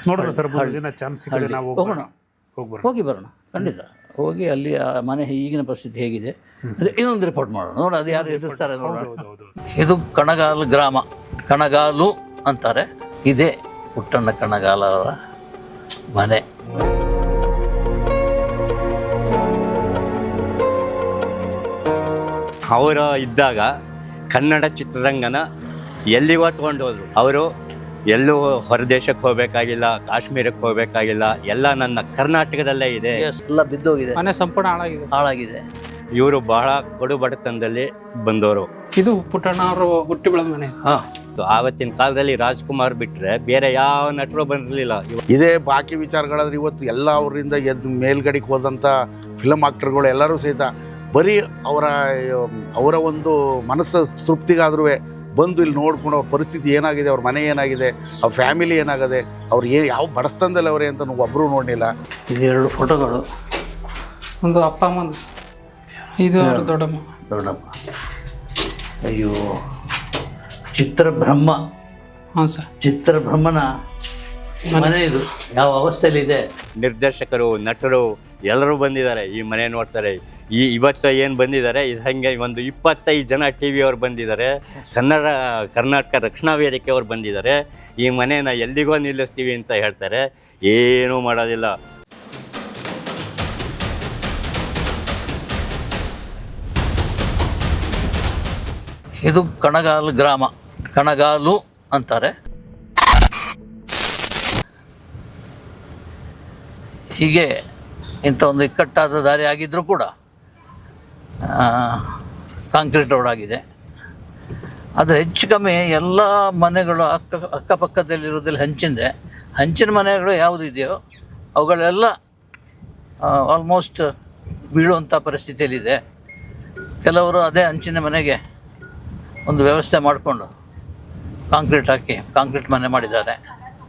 ನೋಡೋಣ ಸರ್, ದಿನ ಚಾನ್ಸ್ ಸಿಕ್ಕಿದ್ರೆ ನಾವು ಹೋಗೋಣ, ಹೋಗಿ ಬರೋಣ ಖಂಡಿತ. ಹೋಗಿ ಅಲ್ಲಿ ಆ ಮನೆ ಈಗಿನ ಪರಿಸ್ಥಿತಿ ಹೇಗಿದೆ ಅಂದರೆ ಇನ್ನೊಂದು ರಿಪೋರ್ಟ್ ಮಾಡೋಣ, ನೋಡ ಅದು ಯಾರು ಎದುರಿಸ್ತಾರೆ ನೋಡೋಣ. ಇದು ಕಣಗಾಲು ಗ್ರಾಮ, ಕಣಗಾಲು ಅಂತಾರೆ. ಇದೇ ಪುಟ್ಟಣ್ಣ ಕಣಗಾಲ ಅವರ ಮನೆ. ಅವರು ಇದ್ದಾಗ ಕನ್ನಡ ಚಿತ್ರರಂಗನ ಎಲ್ಲಿಗೋ ತೊಗೊಂಡು ಹೋದರು. ಅವರು ಎಲ್ಲೂ ಹೊರದೇಶಕ್ಕೆ ಹೋಗಬೇಕಾಗಿಲ್ಲ, ಕಾಶ್ಮೀರಕ್ಕೆ ಹೋಗಬೇಕಾಗಿಲ್ಲ, ಎಲ್ಲ ನನ್ನ ಕರ್ನಾಟಕದಲ್ಲೇ ಇದೆ. ಎಲ್ಲ ಬಿದ್ದೋಗಿದೆ, ಮನೆ ಸಂಪೂರ್ಣ ಹಾಳಾಗಿದೆ. ಇವರು ಬಹಳ ಕಡು ಬಡತನದಲ್ಲಿ ಬಂದವರು. ಇದು ಪುಟ್ಟಣ್ಣ ಅವರು ಹುಟ್ಟಿ ಬೆಳೆದ ಮನೆ. ಆವತ್ತಿನ ಕಾಲದಲ್ಲಿ ರಾಜ್ಕುಮಾರ್ ಬಿಟ್ಟರೆ ಬೇರೆ ಯಾವ ನಟರು ಬಂದಿರಲಿಲ್ಲ. ಇದೇ ಬಾಕಿ ವಿಚಾರಗಳಾದ್ರೆ ಇವತ್ತು ಎಲ್ಲ ಅವರಿಂದ ಮೇಲ್ಗಡೆಗೆ ಹೋದಂಥ ಫಿಲಮ್ ಆಕ್ಟರ್ಗಳು ಎಲ್ಲರೂ ಸಹಿತ ಬರೀ ಅವರ ಒಂದು ಮನಸ್ಸು ತೃಪ್ತಿಗಾದ್ರೂ ಬಂದು ಇಲ್ಲಿ ನೋಡ್ಕೊಂಡು ಅವ್ರ ಪರಿಸ್ಥಿತಿ ಏನಾಗಿದೆ, ಅವ್ರ ಮನೆ ಏನಾಗಿದೆ, ಅವ್ರ ಫ್ಯಾಮಿಲಿ ಏನಾಗಿದೆ, ಅವ್ರು ಯಾವ ಬಡಸ್ತನದಲ್ಲಿ ಅವರೇ ಅಂತ ಒಬ್ಬರು ನೋಡಲಿಲ್ಲ. ಇದೆರಡು ಫೋಟೋಗಳು, ಒಂದು ಅಪ್ಪ ಅಮ್ಮಂದು, ಇದು ದೊಡ್ಡಮ್ಮ. ಅಯ್ಯೋ, ಚಿತ್ರಬ್ರಹ್ಮ. ಹಾಂ ಸರ್, ಚಿತ್ರಬ್ರಹ್ಮನ ಮನೆ ಇದು ಯಾವ ಅವಸ್ಥೆಯಲ್ಲಿ ಇದೆ. ನಿರ್ದೇಶಕರು, ನಟರು ಎಲ್ಲರೂ ಬಂದಿದ್ದಾರೆ, ಈ ಮನೆ ನೋಡ್ತಾರೆ. ಇವತ್ತು ಏನು ಬಂದಿದ್ದಾರೆ, ಇದು ಹಾಗೆ ಒಂದು 25 ಜನ ಟಿ ವಿಯವ್ರು ಬಂದಿದ್ದಾರೆ, ಕರ್ನಾಟಕ ರಕ್ಷಣಾ ವೇದಿಕೆಯವ್ರು ಬಂದಿದ್ದಾರೆ. ಈ ಮನೇನ ಎಲ್ಲಿಗೋ ನಿಲ್ಲಿಸ್ತೀವಿ ಅಂತ ಹೇಳ್ತಾರೆ, ಏನೂ ಮಾಡೋದಿಲ್ಲ. ಇದು ಕಣಗಾಲು ಗ್ರಾಮ, ಕಣಗಾಲು ಅಂತಾರೆ. ಹೀಗೆ ಇಂಥ ಒಂದು ಇಕ್ಕಟ್ಟಾದ ದಾರಿ ಆಗಿದ್ದರೂ ಕೂಡ ಕಾಂಕ್ರೀಟ್ ರೋಡ್ ಆಗಿದೆ. ಆದರೆ ಹೆಚ್ಚು ಕಮ್ಮಿ ಎಲ್ಲ ಮನೆಗಳು ಅಕ್ಕಪಕ್ಕದಲ್ಲಿರೋದ್ರಲ್ಲಿ ಹಂಚಿನ ಮನೆಗಳು ಯಾವುದು ಇದೆಯೋ ಅವುಗಳೆಲ್ಲ ಆಲ್ಮೋಸ್ಟ್ ಬೀಳುವಂಥ ಪರಿಸ್ಥಿತಿಯಲ್ಲಿದೆ. ಕೆಲವರು ಅದೇ ಹಂಚಿನ ಮನೆಗೆ ಒಂದು ವ್ಯವಸ್ಥೆ ಮಾಡಿಕೊಂಡು ಕಾಂಕ್ರೀಟ್ ಮನೆ ಮಾಡಿದ್ದಾರೆ.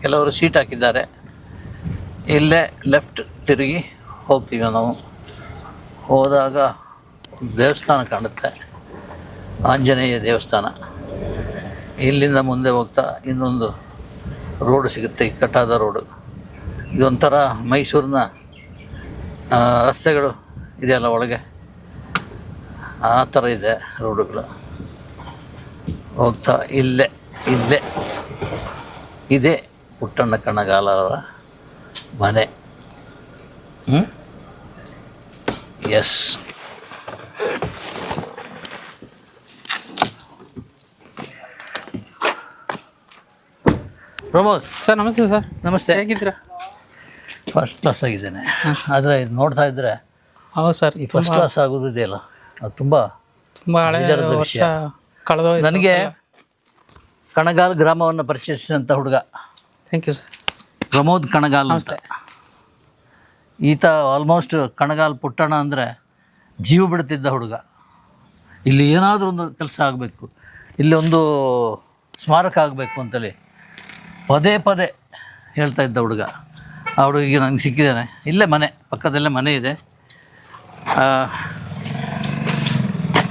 ಕೆಲವರು ಸೀಟ್ ಹಾಕಿದ್ದಾರೆ. ಇಲ್ಲೇ ಲೆಫ್ಟ್ ತಿರುಗಿ ಹೋಗ್ತೀವಿ ನಾವು. ಹೋದಾಗ ದೇವಸ್ಥಾನ ಕಾಣುತ್ತೆ, ಆಂಜನೇಯ ದೇವಸ್ಥಾನ. ಇಲ್ಲಿಂದ ಮುಂದೆ ಹೋಗ್ತಾ ಇನ್ನೊಂದು ರೋಡ್ ಸಿಗುತ್ತೆ, ಇಕ್ಕಟ್ಟಾದ ರೋಡು. ಇದೊಂಥರ ಮೈಸೂರಿನ ರಸ್ತೆಗಳು ಇದೆಯಲ್ಲ ಒಳಗೆ, ಆ ಥರ ಇದೆ ರೋಡುಗಳು. ಹೋಗ್ತಾ ಇಲ್ಲೇ ಇದೇ ಪುಟ್ಟಣ್ಣ ಕಣಗಾಲ ಅವರ ಮನೆ. Yes, Pramod sir. ನಮಸ್ತೆ ಸರ್. ನಮಸ್ತೆ. ಹೇಗಿದ್ದೀರಾ? ಫಸ್ಟ್ ಕ್ಲಾಸ್ ಆಗಿದ್ದೇನೆ. ಆದರೆ ಇದು ನೋಡ್ತಾ ಇದ್ದರೆ ಹೌದು ಸರ್, ಈ ಫಸ್ಟ್ ಕ್ಲಾಸ್ ಆಗೋದಿದೆಯಲ್ಲ, ಅದು ತುಂಬ ಹಳೆ ವರ್ಷ ಕಳೆದ. ನನಗೆ ಕಣಗಾಲ್ ಗ್ರಾಮವನ್ನು ಪರಿಚಯಿಸಿದಂಥ ಹುಡುಗ thank you sir, Pramod Kanagal ಅಂತ. ಈತ ಆಲ್ಮೋಸ್ಟ್ ಕಣಗಾಲ್ ಪುಟ್ಟಣ ಅಂದರೆ ಜೀವ ಬಿಡ್ತಿದ್ದ ಹುಡುಗ. ಇಲ್ಲಿ ಏನಾದರೂ ಒಂದು ಕೆಲಸ ಆಗಬೇಕು, ಇಲ್ಲಿ ಒಂದು ಸ್ಮಾರಕ ಆಗಬೇಕು ಅಂತೇಳಿ ಪದೇ ಹೇಳ್ತಾ ಇದ್ದ ಹುಡುಗ. ಆ ಹುಡುಗಿಗೆ ನನಗೆ ಸಿಕ್ಕಿದ್ದಾನೆ. ಇಲ್ಲೇ ಮನೆ ಪಕ್ಕದಲ್ಲೇ ಮನೆ ಇದೆ.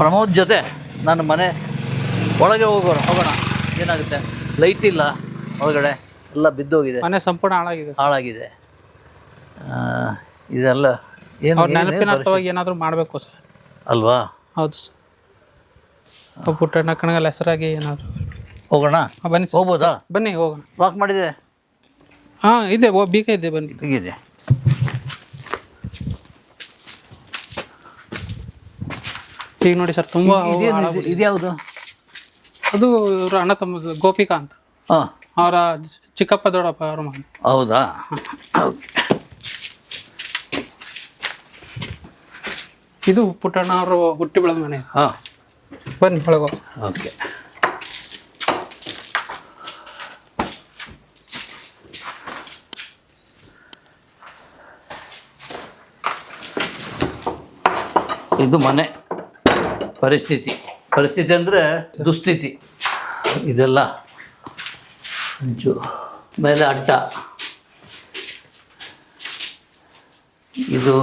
ಪ್ರಮೋದ್ ಜೊತೆ ನಾನು ಮನೆ ಒಳಗೆ ಹೋಗೋಣ. ಏನಾಗುತ್ತೆ, ಲೈಟ್ ಇಲ್ಲ ಒಳಗಡೆ, ಎಲ್ಲ ಬಿದ್ದೋಗಿದೆ, ಮನೆ ಸಂಪೂರ್ಣ ಹಾಳಾಗಿದೆ. ಇದೆಲ್ಲ ಏನು ನೆನಪಿನಾರ್ಥವಾಗಿ ಏನಾದರೂ ಮಾಡಬೇಕು ಸರ್, ಅಲ್ವಾ? ಹೌದು ಸರ್. ಪುಟ್ಟಣ್ಣ ಕಣಗಾಲ್ ಹೆಸರಾಗಿ ಏನಾದರೂ ಹೋಗೋಣ. ಬನ್ನಿ, ಹೋಗ್ಬೋದಾ? ಬನ್ನಿ ಹೋಗೋಣ. ವಾಕ್ ಮಾಡಿದೆ? ಹಾಂ ಇದೆ, ಬೀಗ ಇದೆ, ಬನ್ನಿ. ಹೀಗಿದೆ. ಈಗ ನೋಡಿ ಸರ್, ತುಂಬ. ಇದ್ಯಾವುದು? ಅದು ಇವರು ಅಣ್ಣ ತಮ್ಮ ಗೋಪಿಕಾ ಅಂತ, ಹಾಂ, ಅವರ ಚಿಕ್ಕಪ್ಪ ದೊಡ್ಡಪ್ಪ ಅವರ ಮನೆ. ಹೌದಾ? ಇದು ಪುಟ್ಟಣ್ಣ ಅವರು ಹುಟ್ಟಿ ಬೆಳೆದ ಮನೆ. ಹಾಂ, ಬನ್ನಿ ಒಳಗೋ. ಓಕೆ. ಇದು ಮನೆ ಪರಿಸ್ಥಿತಿ ಅಂದರೆ ದುಸ್ಥಿತಿ. ಇದೆಲ್ಲ ಹಂಚು, ಮೇಲೆ ಅಡ್ಡ. ಇದು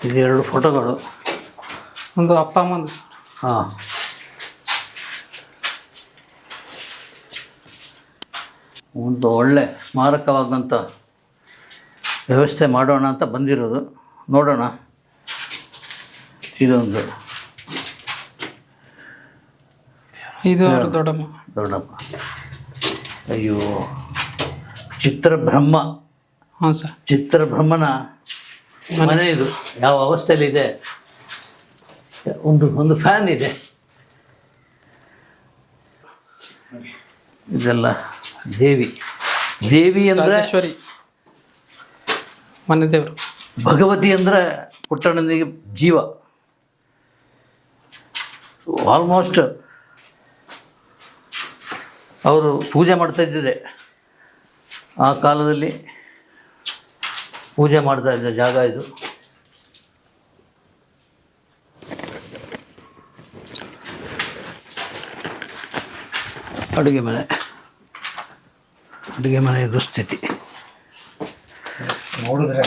ಇದೆರಡು ಫೋಟೋಗಳು, ಒಂದು ಅಪ್ಪ ಅಮ್ಮಂದು. ಹಾಂ, ಒಂದು ಒಳ್ಳೆ ಸ್ಮಾರಕವಾದಂಥ ವ್ಯವಸ್ಥೆ ಮಾಡೋಣ ಅಂತ ಬಂದಿರೋದು. ನೋಡೋಣ. ಇದೊಂದು ಇದು ಅವ್ರ ದೊಡ್ಡಮ್ಮ. ಅಯ್ಯೋ, ಚಿತ್ರಬ್ರಹ್ಮ. ಹಾಂ ಸರ್. ಚಿತ್ರಬ್ರಹ್ಮನ ಮನೆ ಇದು. ಯಾವ ಅವಸ್ಥೆಯಲ್ಲಿದೆ? ಒಂದು ಫ್ಯಾನ್ ಇದೆ. ಇದೆಲ್ಲ ದೇವಿ ಅಂದರೆ ರಾಜೇಶ್ವರಿ ಮನೆ ದೇವರು. ಭಗವತಿ ಅಂದರೆ ಪುಟ್ಟಣ್ಣನಿಗೆ ಜೀವ. ಆಲ್ಮೋಸ್ಟ್ ಅವರು ಪೂಜೆ ಮಾಡ್ತಾ ಇದ್ದಿದೆ. ಆ ಕಾಲದಲ್ಲಿ ಪೂಜೆ ಮಾಡ್ತಾ ಇದ್ದ ಜಾಗ ಇದು. ಅಡುಗೆ ಮನೆ ದುಸ್ಥಿತಿ ನೋಡಿದ್ರೆ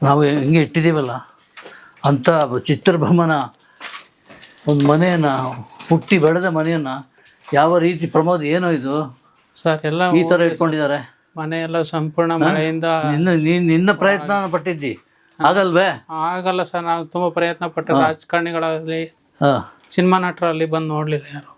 ನಾವು ಹಿಂಗೆ ಇಟ್ಟಿದ್ದೀವಲ್ಲ ಅಂಥ ಚಿತ್ರಬ್ರಹ್ಮನ ಒಂದು ಮನೆಯನ್ನು, ಹುಟ್ಟಿ ಬೆಳೆದ ಮನೆಯನ್ನು ಯಾವ ರೀತಿ ಪ್ರಮೋದ್, ಏನೋ ಇದು ಸರ್ ಎಲ್ಲ ಈ ಥರ ಇಟ್ಕೊಂಡಿದ್ದಾರೆ. ಮನೆ ಎಲ್ಲ ಸಂಪೂರ್ಣ ಮಳೆಯಿಂದ. ನಿನ್ನ ಪ್ರಯತ್ನ ಪಟ್ಟಿದ್ದಿ, ಆಗಲ್ವೇ? ಆಗಲ್ಲ ಸರ್, ನಾವು ತುಂಬ ಪ್ರಯತ್ನ ಪಟ್ಟೆ. ರಾಜಕಾರಣಿಗಳಲ್ಲಿ, ಹಾಂ, ಸಿನಿಮಾ ನಟರಲ್ಲಿ ಬಂದು ನೋಡಲಿಲ್ಲ ಯಾರು.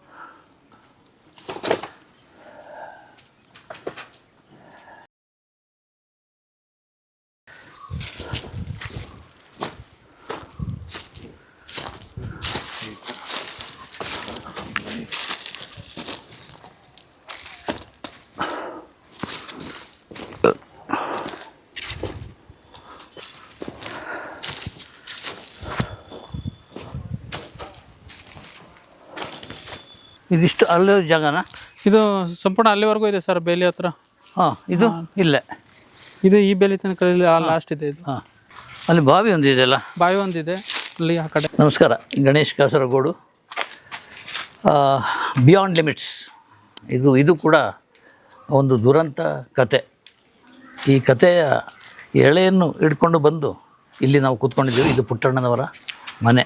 ಇದಿಷ್ಟು ಅಲ್ಲೇ ಜಾಗನ? ಇದು ಸಂಪೂರ್ಣ ಅಲ್ಲಿವರೆಗೂ ಇದೆ ಸರ್, ಬೇಲಿ ಹತ್ರ. ಹಾಂ, ಇದು ಇಲ್ಲೇ, ಇದು ಈ ಬೇಲಿ ತನಕ ಲಾಸ್ಟ್ ಇದೆ ಇದು. ಹಾಂ, ಅಲ್ಲಿ ಬಾವಿ ಒಂದಿದೆಯಲ್ಲ? ಬಾವಿ ಒಂದಿದೆ ಅಲ್ಲಿ ಆ ಕಡೆ. ನಮಸ್ಕಾರ. Ganesh Kasaragod, beyond limits. ಇದು ಕೂಡ ಒಂದು ದುರಂತ ಕತೆ. ಈ ಕಥೆಯ ಎಳೆಯನ್ನು ಹಿಡ್ಕೊಂಡು ಬಂದು ಇಲ್ಲಿ ನಾವು ಕೂತ್ಕೊಂಡಿದ್ದೀವಿ. ಇದು ಪುಟ್ಟಣ್ಣನವರ ಮನೆ,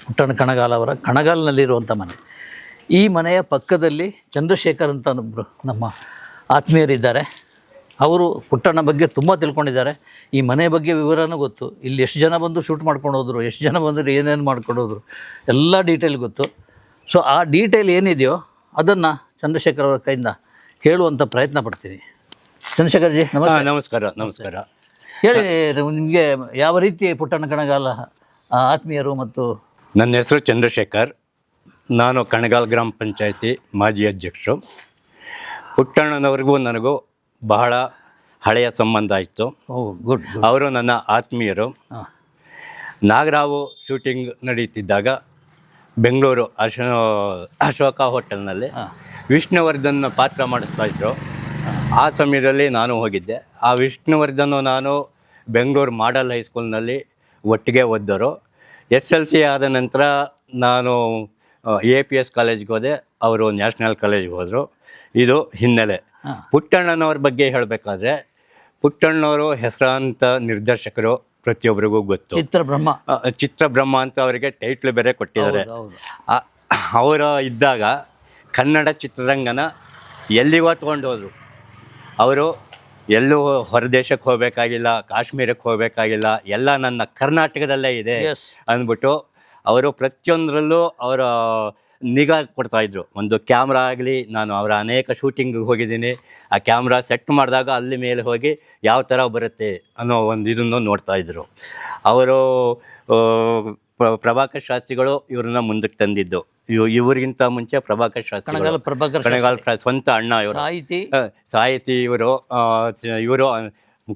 ಪುಟ್ಟಣ್ಣ ಕಣಗಾಲ್ ಅವರ ಕಣಗಾಲ್ನಲ್ಲಿರುವಂಥ ಮನೆ. ಈ ಮನೆಯ ಪಕ್ಕದಲ್ಲಿ ಚಂದ್ರಶೇಖರ್ ಅಂತ ಒಬ್ಬರು ನಮ್ಮ ಆತ್ಮೀಯರಿದ್ದಾರೆ. ಅವರು ಪುಟ್ಟಣ್ಣ ಬಗ್ಗೆ ತುಂಬ ತಿಳ್ಕೊಂಡಿದ್ದಾರೆ. ಈ ಮನೆ ಬಗ್ಗೆ ವಿವರನೂ ಗೊತ್ತು. ಇಲ್ಲಿ ಎಷ್ಟು ಜನ ಬಂದು ಶೂಟ್ ಮಾಡ್ಕೊಂಡು ಹೋದರು, ಎಷ್ಟು ಜನ ಬಂದರೆ ಏನೇನು ಮಾಡ್ಕೊಂಡು ಹೋದರು, ಎಲ್ಲ ಡೀಟೇಲ್ ಗೊತ್ತು. ಸೊ ಆ ಡೀಟೇಲ್ ಏನಿದೆಯೋ ಅದನ್ನು ಚಂದ್ರಶೇಖರ್ ಅವರ ಕೈಯಿಂದ ಹೇಳುವಂಥ ಪ್ರಯತ್ನ ಪಡ್ತೀನಿ. ಚಂದ್ರಶೇಖರ್ ಜಿ ನಮಸ್ತೆ. ನಮಸ್ಕಾರ. ಹೇಳಿ, ನಿಮಗೆ ಯಾವ ರೀತಿ ಪುಟ್ಟಣ್ಣ ಕಣಗಾಲ ಆತ್ಮೀಯರು? ಮತ್ತು ನನ್ನ ಹೆಸರು ಚಂದ್ರಶೇಖರ್. ನಾನು ಕಣಗಾಲ್ ಗ್ರಾಮ ಪಂಚಾಯತಿ ಮಾಜಿ ಅಧ್ಯಕ್ಷರು. ಪುಟ್ಟಣ್ಣನವ್ರಿಗೂ ನನಗೂ ಬಹಳ ಹಳೆಯ ಸಂಬಂಧ ಇತ್ತು. ಗುಡ್. ಅವರು ನನ್ನ ಆತ್ಮೀಯರು. ನಾಗರಾವು ಶೂಟಿಂಗ್ ನಡೀತಿದ್ದಾಗ ಬೆಂಗಳೂರು ಅಶೋಕ ಹೋಟೆಲ್ನಲ್ಲಿ ವಿಷ್ಣುವರ್ಧನ್ ಪಾತ್ರ ಮಾಡಿಸ್ತಾಯಿದ್ರು. ಆ ಸಮಯದಲ್ಲಿ ನಾನು ಹೋಗಿದ್ದೆ. ಆ ವಿಷ್ಣುವರ್ಧನ್ ನಾನು ಬೆಂಗಳೂರು ಮಾಡಲ್ ಹೈಸ್ಕೂಲ್ನಲ್ಲಿ ಒಟ್ಟಿಗೆ ಓದಿದರು. SLC ಆದ ನಂತರ ನಾನು APS ಕಾಲೇಜ್ಗೆ ಹೋದೆ, ಅವರು ನ್ಯಾಷನಲ್ ಕಾಲೇಜ್ಗೆ ಹೋದರು. ಇದು ಹಿನ್ನೆಲೆ. ಪುಟ್ಟಣ್ಣನವ್ರ ಬಗ್ಗೆ ಹೇಳಬೇಕಾದ್ರೆ, ಪುಟ್ಟಣ್ಣವರು ಹೆಸರಾಂತ ನಿರ್ದೇಶಕರು, ಪ್ರತಿಯೊಬ್ಬರಿಗೂ ಗೊತ್ತು. ಚಿತ್ರಬ್ರಹ್ಮ ಅಂತ ಅವರಿಗೆ ಟೈಟ್ಲ್ ಬೇರೆ ಕೊಟ್ಟಿದ್ದಾರೆ. ಅವರ ಇದ್ದಾಗ ಕನ್ನಡ ಚಿತ್ರರಂಗನ ಎಲ್ಲಿಗೋ ತೊಗೊಂಡು ಹೋದರು. ಅವರು ಎಲ್ಲೂ ಹೊರದೇಶಕ್ಕೆ ಹೋಗಬೇಕಾಗಿಲ್ಲ, ಕಾಶ್ಮೀರಕ್ಕೆ ಹೋಗಬೇಕಾಗಿಲ್ಲ, ಎಲ್ಲ ನನ್ನ ಕರ್ನಾಟಕದಲ್ಲೇ ಇದೆ ಅಂದ್ಬಿಟ್ಟು ಅವರು ಪ್ರತಿಯೊಂದರಲ್ಲೂ ಅವರ ನಿಗಾ ಕೊಡ್ತಾಯಿದ್ರು. ಒಂದು ಕ್ಯಾಮ್ರಾ ಆಗಲಿ, ನಾನು ಅವರ ಅನೇಕ ಶೂಟಿಂಗಿಗೆ ಹೋಗಿದ್ದೀನಿ. ಆ ಕ್ಯಾಮ್ರಾ ಸೆಟ್ ಮಾಡಿದಾಗ ಅಲ್ಲಿ ಮೇಲೆ ಹೋಗಿ ಯಾವ ಥರ ಬರುತ್ತೆ ಅನ್ನೋ ಒಂದು ಇದನ್ನು ನೋಡ್ತಾಯಿದ್ರು. ಅವರು ಪ್ರಭಾಕರ್ ಶಾಸ್ತ್ರಿಗಳು ಇವ್ರನ್ನ ಮುಂದಕ್ಕೆ ತಂದಿದ್ದು. ಇವ್ರಿಗಿಂತ ಮುಂಚೆ ಪ್ರಭಾಕರ್ ಶಾಸ್ತ್ರಿ ಕಣಗಾಲ್ ಸ್ವಂತ ಅಣ್ಣ ಇವರು, ಸಾಹಿತಿ ಇವರು.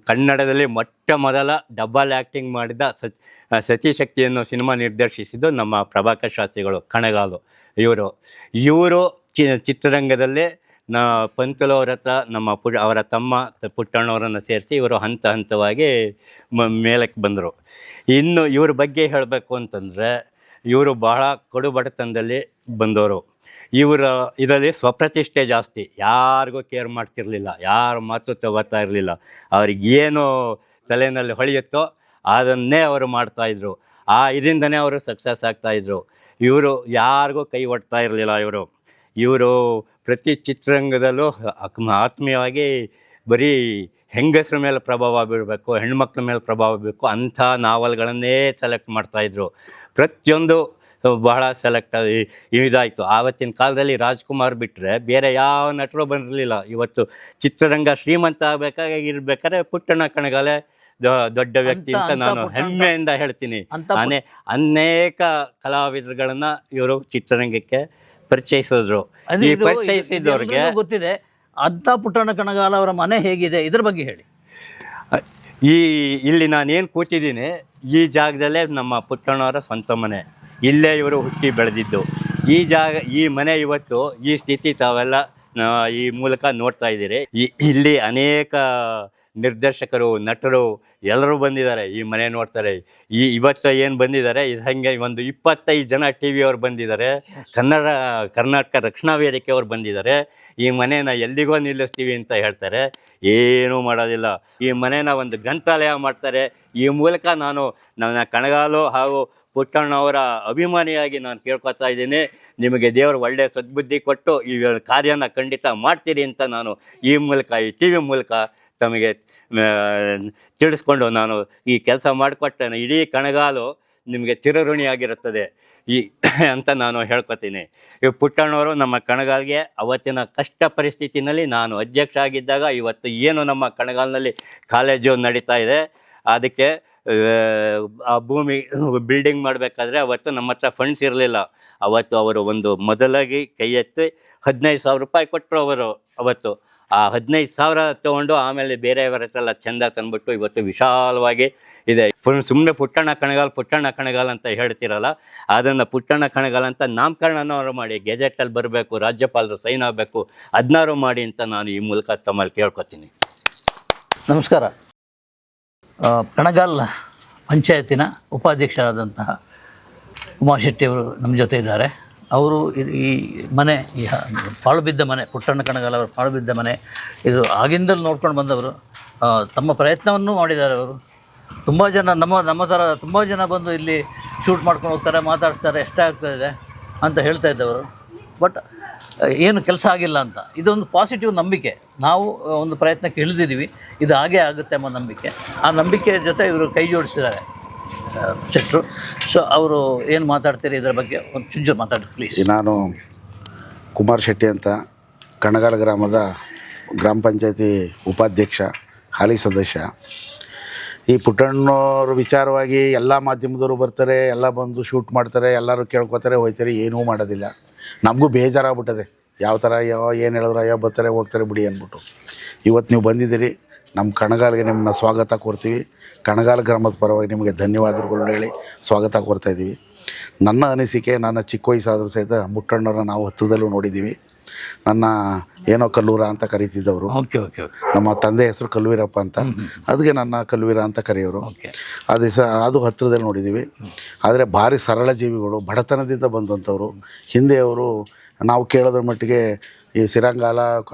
ಕನ್ನಡದಲ್ಲಿ ಮೊಟ್ಟ ಮೊದಲ ಡಬಲ್ ಆ್ಯಕ್ಟಿಂಗ್ ಮಾಡಿದ ಸತಿಶಕ್ತಿ ಅನ್ನೋ ಸಿನಿಮಾ ನಿರ್ದೇಶಿಸಿದ್ದು ನಮ್ಮ ಪ್ರಭಾಕರ್ ಶಾಸ್ತ್ರಿಗಳು, ಕಣಗಾಲು ಇವರು ಚಿತ್ರರಂಗದಲ್ಲೇ ಪಂತುಲವ್ರ ಹತ್ರ ಅವರ ತಮ್ಮ ಪುಟ್ಟಣ್ಣವರನ್ನು ಸೇರಿಸಿ ಇವರು ಹಂತ ಹಂತವಾಗಿ ಮೇಲಕ್ಕೆ ಬಂದರು. ಇನ್ನು ಇವ್ರ ಬಗ್ಗೆ ಹೇಳಬೇಕು ಅಂತಂದರೆ, ಇವರು ಬಹಳ ಕಡು ಬಡತನದಲ್ಲಿ ಬಂದವರು. ಇದರಲ್ಲಿ ಸ್ವಪ್ರತಿಷ್ಠೆ ಜಾಸ್ತಿ. ಯಾರಿಗೂ ಕೇರ್ ಮಾಡ್ತಿರಲಿಲ್ಲ, ಯಾರ ಮಾತು ತಗೋತಾ ಇರಲಿಲ್ಲ. ಅವ್ರಿಗೇನು ತಲೆಯಲ್ಲಿ ಹೊಳೆಯುತ್ತೋ ಅದನ್ನೇ ಅವರು ಮಾಡ್ತಾಯಿದ್ರು. ಇದರಿಂದನೇ ಅವರು ಸಕ್ಸಸ್ ಆಗ್ತಾಯಿದ್ರು. ಇವರು ಯಾರಿಗೂ ಕೈ ಒಡ್ತಾ ಇರಲಿಲ್ಲ. ಇವರು ಪ್ರತಿ ಚಿತ್ರರಂಗದಲ್ಲೂ ಆತ್ಮೀಯವಾಗಿ ಬರೀ ಹೆಂಗಸ್ರ ಮೇಲೆ ಪ್ರಭಾವ ಬೀಳಬೇಕು, ಹೆಣ್ಮಕ್ಳ ಮೇಲೆ ಪ್ರಭಾವ ಬೀಳಬೇಕು ಅಂಥ ನಾವಲ್ಗಳನ್ನೇ ಸೆಲೆಕ್ಟ್ ಮಾಡ್ತಾಯಿದ್ರು. ಪ್ರತಿಯೊಂದು ಬಹಳ ಸೆಲೆಕ್ಟ್ ಇದಾಯಿತು. ಆವತ್ತಿನ ಕಾಲದಲ್ಲಿ ರಾಜ್ಕುಮಾರ್ ಬಿಟ್ಟರೆ ಬೇರೆ ಯಾವ ನಟರು ಬಂದಿರಲಿಲ್ಲ. ಇವತ್ತು ಚಿತ್ರರಂಗ ಶ್ರೀಮಂತ ಇರ್ಬೇಕಾದ್ರೆ ಪುಟ್ಟಣ್ಣ ಕಣಗಾಲೆ ದೊಡ್ಡ ವ್ಯಕ್ತಿ ಅಂತ ನಾನು ಹೆಮ್ಮೆಯಿಂದ ಹೇಳ್ತೀನಿ. ಅನೇಕ ಕಲಾವಿದರುಗಳನ್ನ ಇವರು ಚಿತ್ರರಂಗಕ್ಕೆ ಪರಿಚಯಿಸಿದ್ರು. ಈ ಪರಿಚಯಿಸಿದವ್ರಿಗೆ ಗೊತ್ತಿದೆ. ಅಂಥ ಪುಟ್ಟಣ್ಣ ಕಣಗಾಲ ಅವರ ಮನೆ ಹೇಗಿದೆ ಇದ್ರ ಬಗ್ಗೆ ಹೇಳಿ. ಇಲ್ಲಿ ನಾನೇನು ಕೂತಿದ್ದೀನಿ ಈ ಜಾಗದಲ್ಲೇ ನಮ್ಮ ಪುಟ್ಟಣ್ಣವರ ಸ್ವಂತ ಮನೆ. ಇಲ್ಲೇ ಇವರು ಹುಟ್ಟಿ ಬೆಳೆದಿದ್ದು. ಈ ಮನೆ ಇವತ್ತು ಈ ಸ್ಥಿತಿ ತಾವೆಲ್ಲ ಈ ಮೂಲಕ ನೋಡ್ತಾ ಇದ್ದೀರಿ. ಇಲ್ಲಿ ಅನೇಕ ನಿರ್ದೇಶಕರು, ನಟರು ಎಲ್ಲರೂ ಬಂದಿದ್ದಾರೆ. ಈ ಮನೆ ನೋಡ್ತಾರೆ. ಇವತ್ತು ಏನು ಬಂದಿದ್ದಾರೆ ಇದು ಹಾಗೆ ಒಂದು 25 ಜನ ಟಿ ವಿಯವ್ರು ಬಂದಿದ್ದಾರೆ. ಕರ್ನಾಟಕ ರಕ್ಷಣಾ ವೇದಿಕೆಯವ್ರು ಬಂದಿದ್ದಾರೆ. ಈ ಮನೇನ ಎಲ್ಲಿಗೋ ನಿಲ್ಲಿಸ್ತೀವಿ ಅಂತ ಹೇಳ್ತಾರೆ. ಏನೂ ಮಾಡೋದಿಲ್ಲ. ಈ ಮನೇನ ಒಂದು ಗ್ರಂಥಾಲಯ ಮಾಡ್ತಾರೆ. ಈ ಮೂಲಕ ನನ್ನ ಕಣಗಾಲು ಹಾಗೂ ಪುಟ್ಟಣ್ಣವರ ಅಭಿಮಾನಿಯಾಗಿ ನಾನು ಕೇಳ್ಕೊತಾ ಇದ್ದೀನಿ. ನಿಮಗೆ ದೇವರು ಒಳ್ಳೆಯ ಸದ್ಬುದ್ಧಿ ಕೊಟ್ಟು ಈ ಕಾರ್ಯನ ಖಂಡಿತ ಮಾಡ್ತೀರಿ ಅಂತ ನಾನು ಈ ಮೂಲಕ, ಈ ಟಿ ವಿ ಮೂಲಕ ತಮಗೆ ತಿಳಿಸ್ಕೊಂಡು ನಾನು ಈ ಕೆಲಸ ಮಾಡಿಕೊಟ್ಟೆ ಇಡೀ ಕಣಗಾಲು ನಿಮಗೆ ಚಿರಋಣಿಯಾಗಿರುತ್ತದೆ ಅಂತ ನಾನು ಹೇಳ್ಕೊತೀನಿ. ಈ ಪುಟ್ಟಣ್ಣವರು ನಮ್ಮ ಕಣಗಾಲ್ಗೆ ಅವತ್ತಿನ ಕಷ್ಟ ಪರಿಸ್ಥಿತಿನಲ್ಲಿ ನಾನು ಅಧ್ಯಕ್ಷ ಆಗಿದ್ದಾಗ ಇವತ್ತು ಏನು ನಮ್ಮ ಕಣಗಾಲ್ನಲ್ಲಿ ಕಾಲೇಜು ನಡೀತಾ ಇದೆ, ಅದಕ್ಕೆ ಆ ಭೂಮಿ ಬಿಲ್ಡಿಂಗ್ ಮಾಡಬೇಕಾದ್ರೆ ಅವತ್ತು ನಮ್ಮ ಹತ್ರ ಫಂಡ್ಸ್ ಇರಲಿಲ್ಲ. ಅವತ್ತು ಅವರು ಒಂದು ಮೊದಲಾಗಿ ಕೈ ಎತ್ತಿ 15,000 ರೂಪಾಯಿ ಕೊಟ್ಟರು ಅವರು. ಅವತ್ತು ಆ 15,000 ತೊಗೊಂಡು ಆಮೇಲೆ ಬೇರೆಯವರ ಹತ್ರ ಚೆಂದ ತಂದ್ಬಿಟ್ಟು ಇವತ್ತು ವಿಶಾಲವಾಗಿ ಇದೆ. ಸುಮ್ಮನೆ ಪುಟ್ಟಣ್ಣ ಕಣಗಾಲ್ ಅಂತ ಹೇಳ್ತಿರಲ್ಲ, ಅದನ್ನು ಪುಟ್ಟಣ್ಣ ಕಣಗಾಲ್ ಅಂತ ನಾಮಕರಣನವರು ಮಾಡಿ ಗೆಜೆಟಲ್ಲಿ ಬರಬೇಕು, ರಾಜ್ಯಪಾಲರು ಸೈನ್ ಆಗಬೇಕು, ಅದನ್ನಾರು ಮಾಡಿ ಅಂತ ನಾನು ಈ ಮೂಲಕ ತಮ್ಮಲ್ಲಿ ಕೇಳ್ಕೊತೀನಿ. ನಮಸ್ಕಾರ. ಕಣಗಾಲ್ ಪಂಚಾಯತಿನ ಉಪಾಧ್ಯಕ್ಷರಾದಂತಹ ಉಮಾಶೆಟ್ಟಿಯವರು ನಮ್ಮ ಜೊತೆ ಇದ್ದಾರೆ. ಅವರು ಈ ಮನೆ, ಈ ಪಾಳು ಬಿದ್ದ ಮನೆ, ಪುಟ್ಟಣ್ಣ ಕಣಗಾಲ್ ಅವರ ಪಾಳು ಬಿದ್ದ ಮನೆ, ಇದು ಆಗಿಂದಲೂ ನೋಡ್ಕೊಂಡು ಬಂದವರು. ತಮ್ಮ ಪ್ರಯತ್ನವನ್ನು ಮಾಡಿದ್ದಾರೆ ಅವರು. ತುಂಬ ಜನ ನಮ್ಮ ಥರ ತುಂಬ ಜನ ಬಂದು ಇಲ್ಲಿ ಶೂಟ್ ಮಾಡ್ಕೊಂಡು ಹೋಗ್ತಾರೆ, ಮಾತಾಡಿಸ್ತಾರೆ, ಎಷ್ಟಾಗ್ತಾಯಿದೆ ಅಂತ ಹೇಳ್ತಾ ಇದ್ದವರು. ಬಟ್ ಏನು ಕೆಲಸ ಆಗಿಲ್ಲ ಅಂತ. ಇದೊಂದು ಪಾಸಿಟಿವ್ ನಂಬಿಕೆ. ನಾವು ಒಂದು ಪ್ರಯತ್ನಕ್ಕೆ ಇಳಿದಿದ್ದೀವಿ, ಇದು ಹಾಗೇ ಆಗುತ್ತೆ ಎಂಬ ನಂಬಿಕೆ. ಆ ನಂಬಿಕೆ ಜೊತೆ ಇವರು ಕೈ ಜೋಡಿಸಿದ್ದಾರೆ ಶೆಟ್ಟರು. ಸೊ ಅವರು ಏನು ಮಾತಾಡ್ತೀರಿ ಇದರ ಬಗ್ಗೆ ಒಂದು ಚುಂಚು ಮಾತಾಡಿ ಪ್ಲೀಸ್. ನಾನು ಕುಮಾರ್ ಶೆಟ್ಟಿ ಅಂತ, ಕಣಗಾಲ ಗ್ರಾಮದ ಗ್ರಾಮ ಪಂಚಾಯತಿ ಉಪಾಧ್ಯಕ್ಷ, ಹಾಲಿ ಸದಸ್ಯ. ಈ ಪುಟ್ಟಣ್ಣವ್ರ ವಿಚಾರವಾಗಿ ಎಲ್ಲ ಮಾಧ್ಯಮದವರು ಬರ್ತಾರೆ, ಎಲ್ಲ ಬಂದು ಶೂಟ್ ಮಾಡ್ತಾರೆ, ಎಲ್ಲರೂ ಕೇಳ್ಕೊತಾರೆ, ಹೋಗ್ತಾರೆ, ಏನೂ ಮಾಡೋದಿಲ್ಲ. ನಮಗೂ ಬೇಜಾರಾಗ್ಬಿಟ್ಟದೆ. ಯಾವ ಥರ ಏನು ಹೇಳಿದ್ರು ಅಯ್ಯೋ ಬರ್ತಾರೆ ಹೋಗ್ತಾರೆ ಬಿಡಿ ಅಂದ್ಬಿಟ್ಟು. ಇವತ್ತು ನೀವು ಬಂದಿದ್ದೀರಿ, ನಮ್ಮ ಕಣಗಾಲಿಗೆ ನಿಮ್ಮನ್ನ ಸ್ವಾಗತ ಕೋರ್ತೀವಿ. ಕಣಗಾಲ ಗ್ರಾಮದ ಪರವಾಗಿ ನಿಮಗೆ ಧನ್ಯವಾದಗಳು ಹೇಳಿ ಸ್ವಾಗತ ಕೋರ್ತಾಯಿದ್ದೀವಿ. ನನ್ನ ಅನಿಸಿಕೆ, ನನ್ನ ಚಿಕ್ಕ ವಯಸ್ಸಾದರೂ ಸಹಿತ ಪುಟ್ಟಣ್ಣವ್ರನ್ನ ನಾವು ಹತ್ತಿರದಲ್ಲೂ ನೋಡಿದ್ದೀವಿ. ನನ್ನ ಏನೋ ಕಲ್ಲೂರ ಅಂತ ಕರೀತಿದ್ದವರು. ನಮ್ಮ ತಂದೆ ಹೆಸರು ಕಲ್ವೀರಪ್ಪ ಅಂತ, ಅದಕ್ಕೆ ನನ್ನ ಕಲ್ವೀರ ಅಂತ ಕರೆಯೋರು. ಅದು ಹತ್ತಿರದಲ್ಲಿ ನೋಡಿದ್ದೀವಿ. ಆದರೆ ಭಾರಿ ಸರಳ ಜೀವಿಗಳು, ಬಡತನದಿಂದ ಬಂದಂಥವ್ರು. ಹಿಂದೆ ಅವರು ನಾವು ಕೇಳೋದ್ರ ಮಟ್ಟಿಗೆ ಈ ಸಿರಂಗಾಲ,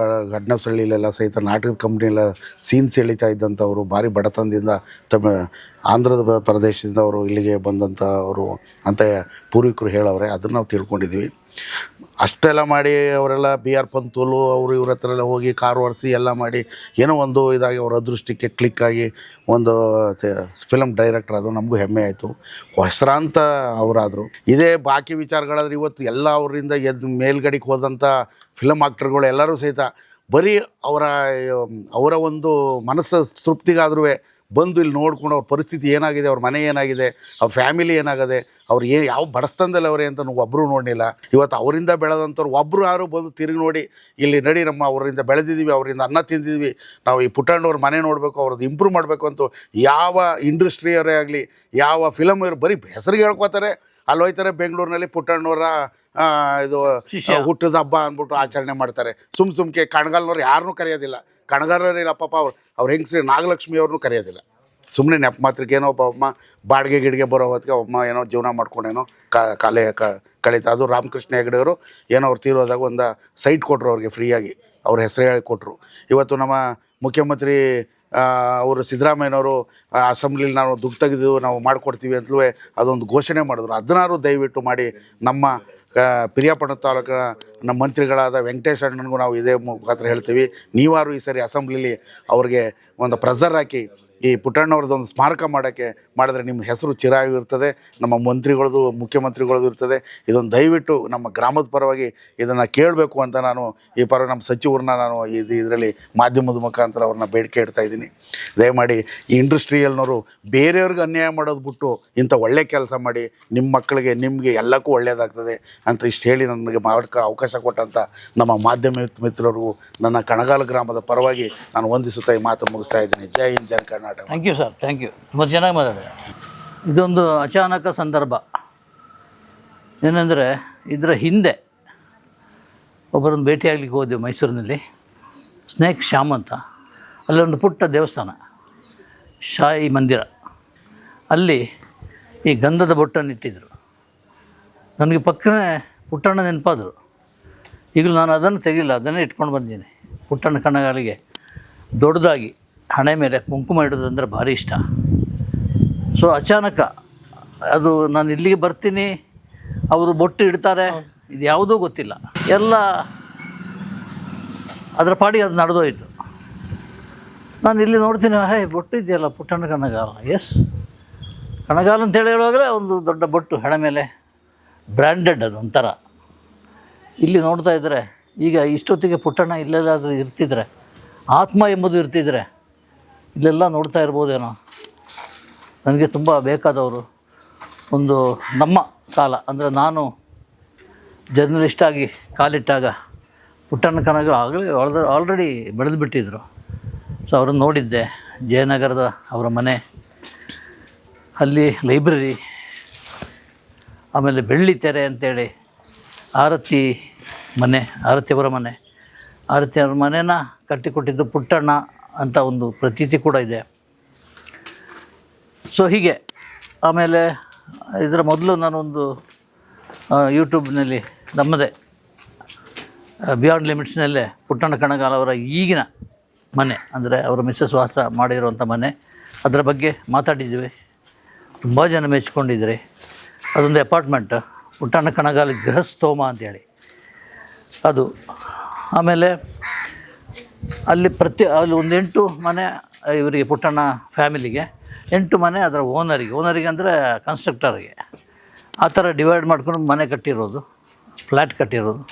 ಗಡ್ನಸಳ್ಳಿಲೆಲ್ಲ ಸಹಿತ ನಾಟಕದ ಕಂಪ್ನಿಯೆಲ್ಲ ಸೀನ್ಸ್ ಎಳಿತಾ ಇದ್ದಂಥವ್ರು, ಭಾರಿ ಬಡತನದಿಂದ ಆಂಧ್ರದ ಪ್ರದೇಶದಿಂದ ಅವರು ಇಲ್ಲಿಗೆ ಬಂದಂಥವರು ಅಂತ ಪೂರ್ವಿಕರು ಹೇಳವ್ರೆ. ಅದನ್ನು ನಾವು ತಿಳ್ಕೊಂಡಿದ್ವಿ. ಅಷ್ಟೆಲ್ಲ ಮಾಡಿ ಅವರೆಲ್ಲ BR ಪಂತೂಲು ಅವರು ಇವ್ರ ಹತ್ರ ಎಲ್ಲ ಹೋಗಿ ಕಾರು ಒರೆಸಿ ಎಲ್ಲ ಮಾಡಿ ಏನೋ ಒಂದು ಇದಾಗಿ ಅವ್ರ ಅದೃಷ್ಟಕ್ಕೆ ಕ್ಲಿಕ್ಕಾಗಿ ಒಂದು ಫಿಲಮ್ ಡೈರೆಕ್ಟರ್ ಅದು ನಮಗೂ ಹೆಮ್ಮೆ ಆಯಿತು. ಹೆಸರಾಂತ ಅವರಾದರು. ಇದೇ ಬಾಕಿ ವಿಚಾರಗಳಾದ್ರೆ ಇವತ್ತು ಎಲ್ಲ ಅವರಿಂದ ಮೇಲ್ಗಡೆಗೆ ಹೋದಂಥ ಫಿಲಮ್ ಆಕ್ಟರ್ಗಳು ಎಲ್ಲರೂ ಸಹಿತ ಬರೀ ಅವರ ಒಂದು ಮನಸ್ಸು ತೃಪ್ತಿಗಾದ್ರೂ ಬಂದು ಇಲ್ಲಿ ನೋಡ್ಕೊಂಡು ಅವ್ರ ಪರಿಸ್ಥಿತಿ ಏನಾಗಿದೆ, ಅವ್ರ ಮನೆ ಏನಾಗಿದೆ, ಅವ್ರ ಫ್ಯಾಮಿಲಿ ಏನಾಗಿದೆ, ಅವ್ರು ಯಾವ ಬಡಸ್ತನದಲ್ಲಿ ಅವರೇ ಅಂತ ಒಬ್ಬರು ನೋಡಲಿಲ್ಲ. ಇವತ್ತು ಅವರಿಂದ ಬೆಳೆದಂಥವ್ರು ಒಬ್ಬರು ಯಾರು ಬಂದು ತಿರುಗಿ ನೋಡಿ ಇಲ್ಲಿ ನಡಿ ನಮ್ಮ ಅವರಿಂದ ಬೆಳೆದಿದ್ದೀವಿ, ಅವರಿಂದ ಅನ್ನ ತಿಂದಿದ್ದೀವಿ, ನಾವು ಈ ಪುಟ್ಟಣ್ಣವ್ರ ಮನೆ ನೋಡಬೇಕು, ಅವ್ರದ್ದು ಇಂಪ್ರೂವ್ ಮಾಡಬೇಕು ಅಂತ ಯಾವ ಇಂಡಸ್ಟ್ರಿಯವರೇ ಆಗಲಿ, ಯಾವ ಫಿಲಮ್ ಬರೀ ಹೆಸರಿಗೆ ಹೇಳ್ಕೊತಾರೆ. ಅಲ್ಲಿ ಹೋಗ್ತಾರೆ ಬೆಂಗಳೂರಿನಲ್ಲಿ ಪುಟ್ಟಣ್ಣವರ ಇದು ಹುಟ್ಟದ ಹಬ್ಬ ಅಂದ್ಬಿಟ್ಟು ಆಚರಣೆ ಮಾಡ್ತಾರೆ. ಸುಮ್ಕೆ ಕಣಗಾಲ್ನವ್ರು ಯಾರನ್ನೂ ಕರೆಯೋದಿಲ್ಲ. ಕಣಗಾಲರಿಲ್ಲ ಪಾಪ ಅವ್ರ ಹೆಂಗಸ್ರಿ ನಾಗಲಕ್ಷ್ಮಿ ಅವ್ರನ್ನೂ ಕರೆಯೋದಿಲ್ಲ. ಸುಮ್ಮನೆ ನೆಪ ಮಾತ್ರಕ್ಕೆ ಏನೋ ಒಬ್ಬ ಬಾಡಿಗೆ ಗಿಡಿಗೆ ಬರೋ ಹೊತ್ತಿಗೆ ಒಬ್ಬ ಏನೋ ಜೀವನ ಮಾಡ್ಕೊಂಡೇನೋ ಕಳೀತಾ. ಅದು ರಾಮಕೃಷ್ಣ ಹೆಗಡೆಯವರು ಏನೋ ಅವ್ರು ತೀರೋದಾಗ ಒಂದು ಸೈಟ್ ಕೊಟ್ಟರು ಅವ್ರಿಗೆ ಫ್ರೀಯಾಗಿ, ಅವ್ರ ಹೆಸರು ಹೇಳಿ ಕೊಟ್ಟರು. ಇವತ್ತು ನಮ್ಮ ಮುಖ್ಯಮಂತ್ರಿ ಅವರು ಸಿದ್ದರಾಮಯ್ಯನವರು ಅಸೆಂಬ್ಲಿಲಿ ನಾವು ದುಡ್ಡು ತೆಗೆದು ನಾವು ಮಾಡಿಕೊಡ್ತೀವಿ ಅಂತಲೂ ಅದೊಂದು ಘೋಷಣೆ ಮಾಡಿದ್ರು. ಅದನ್ನಾರು ದಯವಿಟ್ಟು ಮಾಡಿ ನಮ್ಮ ಪಿರಿಯಾಪಟ್ಟಣ ತಾಲೂಕಿನ ನಮ್ಮ ಮಂತ್ರಿಗಳಾದ ವೆಂಕಟೇಶ್ ಅಣ್ಣನಿಗೂ ನಾವು ಇದೇ ಮುಖಾಂತರ ಹೇಳ್ತೀವಿ, ನೀವಾರು ಈ ಸರಿ ಅಸೆಂಬ್ಲಿಲಿ ಅವ್ರಿಗೆ ಒಂದು ಪ್ರೆಸರ್ ಹಾಕಿ ಈ ಪುಟ್ಟಣ್ಣವ್ರದ್ದು ಒಂದು ಸ್ಮಾರಕ ಮಾಡಿದ್ರೆ ನಿಮ್ಮ ಹೆಸರು ಚಿರಾಗಿ ಇರ್ತದೆ, ನಮ್ಮ ಮಂತ್ರಿಗಳದ್ದು ಮುಖ್ಯಮಂತ್ರಿಗಳದ್ದು ಇರ್ತದೆ. ಇದೊಂದು ದಯವಿಟ್ಟು ನಮ್ಮ ಗ್ರಾಮದ ಪರವಾಗಿ ಇದನ್ನು ಕೇಳಬೇಕು ಅಂತ ನಾನು ಈ ನಮ್ಮ ಸಚಿವರನ್ನ ನಾನು ಇದರಲ್ಲಿ ಮಾಧ್ಯಮದ ಮುಖಾಂತರ ಅವ್ರನ್ನ ಬೇಡಿಕೆ ಇಡ್ತಾ ಇದ್ದೀನಿ. ದಯಮಾಡಿ ಈ ಇಂಡಸ್ಟ್ರಿಯಲ್ನವರು ಬೇರೆಯವ್ರಿಗೆ ಅನ್ಯಾಯ ಮಾಡೋದು ಬಿಟ್ಟು ಇಂಥ ಒಳ್ಳೆ ಕೆಲಸ ಮಾಡಿ ನಿಮ್ಮ ಮಕ್ಕಳಿಗೆ ನಿಮಗೆ ಎಲ್ಲಕ್ಕೂ ಒಳ್ಳೆಯದಾಗ್ತದೆ ಅಂತ ಇಷ್ಟು ಹೇಳಿ ನನಗೆ ಅವಕಾಶ ಕೊಟ್ಟಂಥ ನಮ್ಮ ಮಾಧ್ಯಮ ಮಿತ್ರರಿಗೂ ನನ್ನ ಕಣಗಾಲ ಗ್ರಾಮದ ಪರವಾಗಿ ನಾನು ವಂದಿಸುತ್ತಾ ಈ ಮಾತು ಮುಗಿಸ್ತಾ ಇದ್ದೀನಿ. ಜೈ ಹಿಂದ್, ಜೈ Karnataka. Thank you sir, thank you. ತುಂಬ ಚೆನ್ನಾಗಿ ಮಾತಾಡಿದೆ. ಇದೊಂದು ಅಚಾನಕ ಸಂದರ್ಭ. ಏನಂದರೆ ಇದರ ಹಿಂದೆ ಒಬ್ಬರನ್ನು ಭೇಟಿಯಾಗಲಿಕ್ಕೆ ಹೋದೆವು ಮೈಸೂರಿನಲ್ಲಿ, ಸ್ನೇಕ್ ಶ್ಯಾಮ್ ಅಂತ. ಅಲ್ಲೊಂದು ಪುಟ್ಟ ದೇವಸ್ಥಾನ, ಶಾಯಿ ಮಂದಿರ. ಅಲ್ಲಿ ಈ ಗಂಧದ ಬೊಟ್ಟನ್ನು ಇಟ್ಟಿದ್ದರು. ನನಗೆ ಪಕ್ಕನೇ ಪುಟ್ಟಣ್ಣ ನೆನಪಾದರು. ಈಗಲೂ ನಾನು ಅದನ್ನು ತೆಗಿಲ್ಲ, ಅದನ್ನೇ ಇಟ್ಕೊಂಡು ಬಂದೀನಿ. ಪುಟ್ಟಣ್ಣ ಕಣಗಾಲಿಗೆ ದೊಡ್ಡದಾಗಿ ಹಣೆ ಮೇಲೆ ಕುಂಕುಮ ಇಡೋದು ಅಂದರೆ ಭಾರಿ ಇಷ್ಟ. ಸೊ ಅಚಾನಕ ಅದು ನಾನು ಇಲ್ಲಿಗೆ ಬರ್ತೀನಿ, ಅವರು ಬೊಟ್ಟು ಇಡ್ತಾರೆ, ಇದು ಯಾವುದೂ ಗೊತ್ತಿಲ್ಲ. ಎಲ್ಲ ಅದರ ಪಾಡಿಗೆ ಅದು ನಡೆದೋಯ್ತು. ನಾನು ಇಲ್ಲಿ ನೋಡ್ತೀನಿ, ಬೊಟ್ಟು ಇದೆಯಲ್ಲ ಪುಟ್ಟಣ್ಣ ಕಣಗಾಲ. ಎಸ್, ಕಣಗಾಲ ಅಂತೇಳಿ ಹೇಳುವಾಗಲೇ ಒಂದು ದೊಡ್ಡ ಬೊಟ್ಟು ಹಣೆ ಮೇಲೆ, ಬ್ರ್ಯಾಂಡೆಡ್ ಅದು ಒಂಥರ. ಇಲ್ಲಿ ನೋಡ್ತಾ ಇದ್ದರೆ ಈಗ ಇಷ್ಟೊತ್ತಿಗೆ ಪುಟ್ಟಣ್ಣ ಇಲ್ಲೆಲ್ಲಾದರೂ ಇರ್ತಿದ್ರೆ, ಆತ್ಮ ಎಂಬುದು ಇರ್ತಿದ್ರೆ ಇಲ್ಲೆಲ್ಲ ನೋಡ್ತಾ ಇರ್ಬೋದೇನೋ. ನನಗೆ ತುಂಬ ಬೇಕಾದವರು ಒಂದು ನಮ್ಮ ಕಾಲ ಅಂದರೆ ನಾನು ಜರ್ನಲಿಸ್ಟಾಗಿ ಕಾಲಿಟ್ಟಾಗ ಪುಟ್ಟಣ್ಣ ಕಣಗಾಲ ಆಲ್ರೆಡಿ ಬೆಳೆದು ಬಿಟ್ಟಿದ್ದರು. ಸೊ ಅವ್ರನ್ನ ನೋಡಿದ್ದೆ. ಜಯನಗರದ ಅವರ ಮನೆ, ಅಲ್ಲಿ ಲೈಬ್ರರಿ, ಆಮೇಲೆ ಬೆಳ್ಳಿ ತೆರೆ ಅಂತೇಳಿ ಆರತಿ ಮನೆ, ಆರತಿಯವರ ಮನೆ. ಆರತಿಯವರ ಮನೆನ ಕಟ್ಟಿಕೊಟ್ಟಿದ್ದು ಪುಟ್ಟಣ್ಣ ಅಂತ ಒಂದು ಪ್ರತೀತಿ ಕೂಡ ಇದೆ. ಸೊ ಹೀಗೆ ಆಮೇಲೆ ಇದರ ಮೊದಲು ನಾನೊಂದು ಯೂಟ್ಯೂಬ್ನಲ್ಲಿ ನಮ್ಮದೇ ಬಿಯಾಂಡ್ ಲಿಮಿಟ್ಸ್ನಲ್ಲೇ ಪುಟ್ಟಣ್ಣ ಕಣಗಾಲ ಅವರ ಈಗಿನ ಮನೆ, ಅಂದರೆ ಅವರ ಮಿಸ್ಸಸ್ ವಾಸ ಮಾಡಿರುವಂಥ ಮನೆ, ಅದರ ಬಗ್ಗೆ ಮಾತಾಡಿದ್ದೀವಿ. ತುಂಬ ಜನ ಮೆಚ್ಕೊಂಡಿದ್ರಿ. ಅದೊಂದು ಅಪಾರ್ಟ್ಮೆಂಟ್, ಪುಟ್ಟಣ್ಣ ಕಣಗಾಲ ಗೃಹಸ್ಥೋಮ ಅಂತೇಳಿ ಅದು. ಆಮೇಲೆ ಅಲ್ಲಿ ಅಲ್ಲಿ ಒಂದು 8 ಮನೆ ಇವರಿಗೆ, ಪುಟ್ಟಣ್ಣ ಫ್ಯಾಮಿಲಿಗೆ 8 ಮನೆ ಅದರ ಓನರಿಗೆ ಅಂದರೆ ಕನ್ಸ್ಟ್ರಕ್ಟರ್ಗೆ. ಆ ಥರ ಡಿವೈಡ್ ಮಾಡ್ಕೊಂಡು ಮನೆ ಕಟ್ಟಿರೋದು, ಫ್ಲ್ಯಾಟ್ ಕಟ್ಟಿರೋದು,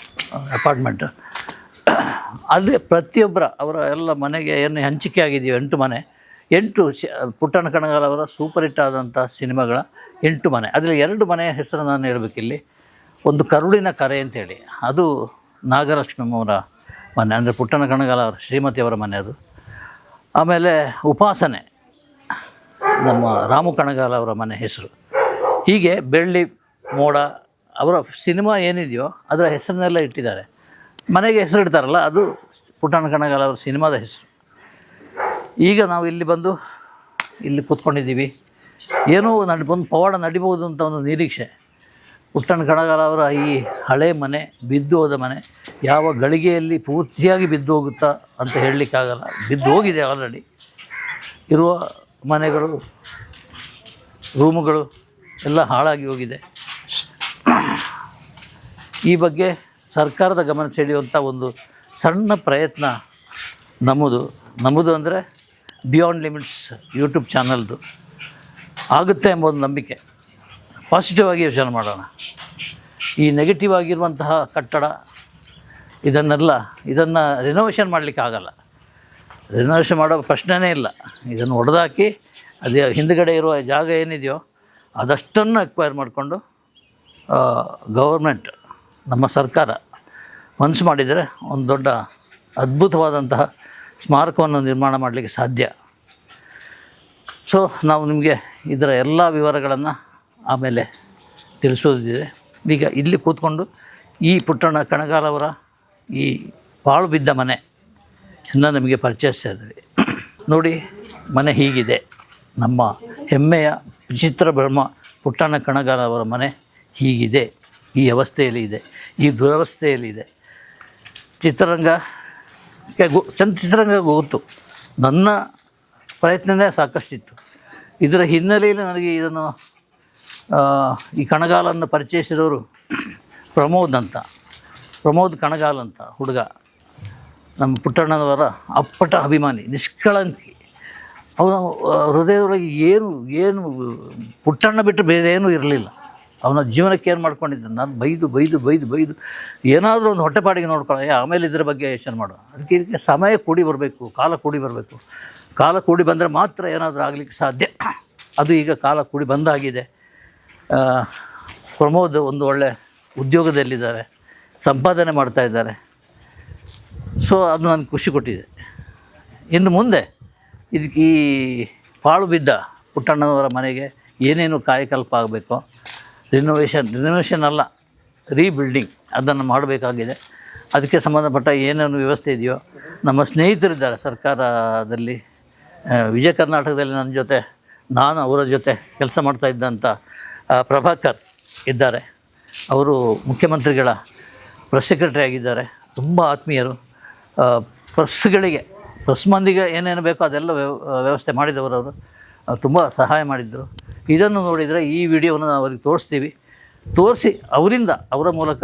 ಅಪಾರ್ಟ್ಮೆಂಟ್. ಅಲ್ಲಿ ಪ್ರತಿಯೊಬ್ಬರ ಅವರ ಎಲ್ಲ ಮನೆಗೆ ಏನು ಹಂಚಿಕೆ ಆಗಿದೆಯೋ 8 ಮನೆ, 8 ಪುಟ್ಟಣ್ಣ ಕಣಗಾಲ ಅವರ ಸೂಪರ್ ಹಿಟ್ ಆದಂಥ ಸಿನಿಮಾಗಳ 8 ಮನೆ. ಅದರಲ್ಲಿ 2 ಮನೆಯ ಹೆಸರು ನಾನು ಹೇಳಬೇಕಿಲ್ಲಿ. ಒಂದು ಕರುಳಿನ ಕರೆ ಅಂತೇಳಿ, ಅದು ನಾಗಲಕ್ಷ್ಮಮ್ಮವರ ಮನೆ, ಅಂದರೆ ಪುಟ್ಟಣ್ಣ ಕಣಗಾಲ ಅವರ ಶ್ರೀಮತಿಯವರ ಮನೆ ಅದು. ಆಮೇಲೆ ಉಪಾಸನೆ, ನಮ್ಮ ರಾಮು ಕಣಗಾಲ ಅವರ ಮನೆ ಹೆಸರು. ಹೀಗೆ ಬೆಳ್ಳಿ ಮೋಡ ಅವರ ಸಿನಿಮಾ ಏನಿದೆಯೋ ಅದರ ಹೆಸರನ್ನೆಲ್ಲ ಇಟ್ಟಿದ್ದಾರೆ. ಮನೆಗೆ ಹೆಸರು ಇಡ್ತಾರಲ್ಲ, ಅದು ಪುಟ್ಟಣ್ಣ ಕಣಗಾಲ ಅವರ ಸಿನಿಮಾದ ಹೆಸರು. ಈಗ ನಾವು ಇಲ್ಲಿ ಬಂದು ಇಲ್ಲಿ ಕೂತ್ಕೊಂಡಿದ್ದೀವಿ. ಏನೋ ಒಂದು ಪವಾಡ ನಡಿಬೋದು ಅಂತ ಒಂದು ನಿರೀಕ್ಷೆ. ಪುಟ್ಟಣ್ಣ ಕಣಗಾಲ ಅವರ ಈ ಹಳೆ ಮನೆ, ಬಿದ್ದು ಹೋದ ಮನೆ, ಯಾವ ಗಳಿಗೆಯಲ್ಲಿ ಪೂರ್ತಿಯಾಗಿ ಬಿದ್ದು ಹೋಗುತ್ತಾ ಅಂತ ಹೇಳಲಿಕ್ಕಾಗಲ್ಲ. ಬಿದ್ದು ಹೋಗಿದೆ ಆಲ್ರೆಡಿ. ಇರುವ ಮನೆಗಳು, ರೂಮುಗಳು ಎಲ್ಲ ಹಾಳಾಗಿ ಹೋಗಿದೆ. ಈ ಬಗ್ಗೆ ಸರ್ಕಾರದ ಗಮನ ಸೆಳೆಯುವಂಥ ಒಂದು ಸಣ್ಣ ಪ್ರಯತ್ನ ನಮ್ಮದು ಅಂದರೆ ಬಿಯಾಂಡ್ ಲಿಮಿಟ್ಸ್ ಯೂಟ್ಯೂಬ್ ಚಾನಲ್ದು ಆಗುತ್ತೆ ಎಂಬ ಒಂದು ನಂಬಿಕೆ. ಪಾಸಿಟಿವ್ ಆಗಿ ಯೋಚನೆ ಮಾಡೋಣ. ಈ ನೆಗೆಟಿವ್ ಆಗಿರುವಂತಹ ಕಟ್ಟಡ ಇದನ್ನು ರಿನೋವೇಷನ್ ಮಾಡಲಿಕ್ಕೆ ಆಗಲ್ಲ. ರಿನೋವೇಷನ್ ಮಾಡೋ ಪ್ರಶ್ನೆನೇ ಇಲ್ಲ. ಇದನ್ನು ಹೊಡೆದಾಕಿ ಅದೇ ಹಿಂದುಗಡೆ ಇರುವ ಜಾಗ ಏನಿದೆಯೋ ಅದಷ್ಟನ್ನು ಅಕ್ವೈರ್ ಮಾಡಿಕೊಂಡು ಗೌರ್ಮೆಂಟ್, ನಮ್ಮ ಸರ್ಕಾರ ಮನಸ್ಸು ಮಾಡಿದರೆ ಒಂದು ದೊಡ್ಡ ಅದ್ಭುತವಾದಂತಹ ಸ್ಮಾರಕವನ್ನು ನಿರ್ಮಾಣ ಮಾಡಲಿಕ್ಕೆ ಸಾಧ್ಯ. ಸೊ ನಾವು ನಿಮಗೆ ಇದರ ಎಲ್ಲ ವಿವರಗಳನ್ನು ಆಮೇಲೆ ತಿಳಿಸೋದಿದೆ. ಈಗ ಇಲ್ಲಿ ಕೂತ್ಕೊಂಡು ಈ ಪುಟ್ಟಣ್ಣ ಕಣಗಾಲ ಅವರ ಈ ಪಾಳು ಬಿದ್ದ ಮನೆ ನಮಗೆ ಪರಿಚಯಿಸ್ತಾ ಇದ್ದೀವಿ. ನೋಡಿ, ಮನೆ ಹೀಗಿದೆ. ನಮ್ಮ ಹೆಮ್ಮೆಯ ವಿಚಿತ್ರ ಬ್ರಹ್ಮ ಪುಟ್ಟಣ್ಣ ಕಣಗಾಲ ಅವರ ಮನೆ ಹೀಗಿದೆ, ಈ ಅವಸ್ಥೆಯಲ್ಲಿ ಇದೆ, ಈ ದುರವಸ್ಥೆಯಲ್ಲಿ ಇದೆ. ಚಿತ್ರರಂಗ ಗೊತ್ತು, ನನ್ನ ಪ್ರಯತ್ನವೇ ಸಾಕಷ್ಟಿತ್ತು. ಇದರ ಹಿನ್ನೆಲೆಯಲ್ಲಿ ನನಗೆ ಇದನ್ನು ಈ ಕಣಗಾಲನ್ನು ಪರಿಚಯಿಸಿದವರು ಪ್ರಮೋದ್ ಕಣಗಾಲ್ ಅಂತ ಹುಡುಗ, ನಮ್ಮ ಪುಟ್ಟಣ್ಣನವರ ಅಪ್ಪಟ ಅಭಿಮಾನಿ, ನಿಷ್ಕಳಂಕಿ. ಅವನ ಹೃದಯದೊಳಗೆ ಏನು ಪುಟ್ಟಣ್ಣ ಬಿಟ್ಟು ಬೇರೆ ಏನೂ ಇರಲಿಲ್ಲ. ಅವನ ಜೀವನಕ್ಕೆ ಏನು ಮಾಡ್ಕೊಂಡಿದ್ದ, ನಾನು ಬೈದು ಏನಾದರೂ ಒಂದು ಹೊಟ್ಟೆಪಾಡಿಗೆ ನೋಡ್ಕೊಳ್ಳೋ, ಆಮೇಲೆ ಇದ್ರ ಬಗ್ಗೆ ಯೋಚನೆ ಮಾಡೋ. ಇದಕ್ಕೆ ಸಮಯ ಕೂಡಿ ಬರಬೇಕು, ಕಾಲ ಕೂಡಿ ಬರಬೇಕು. ಕಾಲ ಕೂಡಿ ಬಂದರೆ ಮಾತ್ರ ಏನಾದರೂ ಆಗಲಿಕ್ಕೆ ಸಾಧ್ಯ. ಅದು ಈಗ ಕಾಲ ಕೂಡಿ ಬಂದಾಗಿದೆ. ಪ್ರಮೋದ್ ಒಂದು ಒಳ್ಳೆ ಉದ್ಯೋಗದಲ್ಲಿದ್ದಾರೆ, ಸಂಪಾದನೆ ಮಾಡ್ತಾಯಿದ್ದಾರೆ. ಸೊ ಅದು ನನಗೆ ಖುಷಿ ಕೊಟ್ಟಿದೆ. ಇನ್ನು ಮುಂದೆ ಇದಕ್ಕೆ ಈ ಪಾಳು ಬಿದ್ದ ಪುಟ್ಟಣ್ಣನವರ ಮನೆಗೆ ಏನೇನು ಕಾಯಕಲ್ಪ ಆಗಬೇಕೋ, ರಿನೋವೇಷನ್ ಅಲ್ಲ, ರೀಬಿಲ್ಡಿಂಗ್ ಅದನ್ನು ಮಾಡಬೇಕಾಗಿದೆ. ಅದಕ್ಕೆ ಸಂಬಂಧಪಟ್ಟ ಏನೇನು ವ್ಯವಸ್ಥೆ ಇದೆಯೋ, ನಮ್ಮ ಸ್ನೇಹಿತರಿದ್ದಾರೆ ಸರ್ಕಾರದಲ್ಲಿ, ವಿಜಯ ಕರ್ನಾಟಕದಲ್ಲಿ ನನ್ನ ಜೊತೆ, ನಾನು ಅವರ ಜೊತೆ ಕೆಲಸ ಮಾಡ್ತಾಯಿದ್ದಂಥ ಪ್ರಭಾಕರ್ ಇದ್ದಾರೆ. ಅವರು ಮುಖ್ಯಮಂತ್ರಿಗಳ ಪ್ರೆಸ್ ಸೆಕ್ರೆಟರಿ ಆಗಿದ್ದಾರೆ. ತುಂಬ ಆತ್ಮೀಯರು. ಪ್ರೆಸ್ ಮಂದಿಗೆ ಏನೇನು ಬೇಕೋ ಅದೆಲ್ಲ ವ್ಯವಸ್ಥೆ ಮಾಡಿದವರು ಅವರು. ತುಂಬ ಸಹಾಯ ಮಾಡಿದ್ದರು. ಇದನ್ನು ನೋಡಿದರೆ ಈ ವಿಡಿಯೋವನ್ನು ನಾವು ಅವರಿಗೆ ತೋರಿಸ್ತೀವಿ. ತೋರಿಸಿ ಅವರ ಮೂಲಕ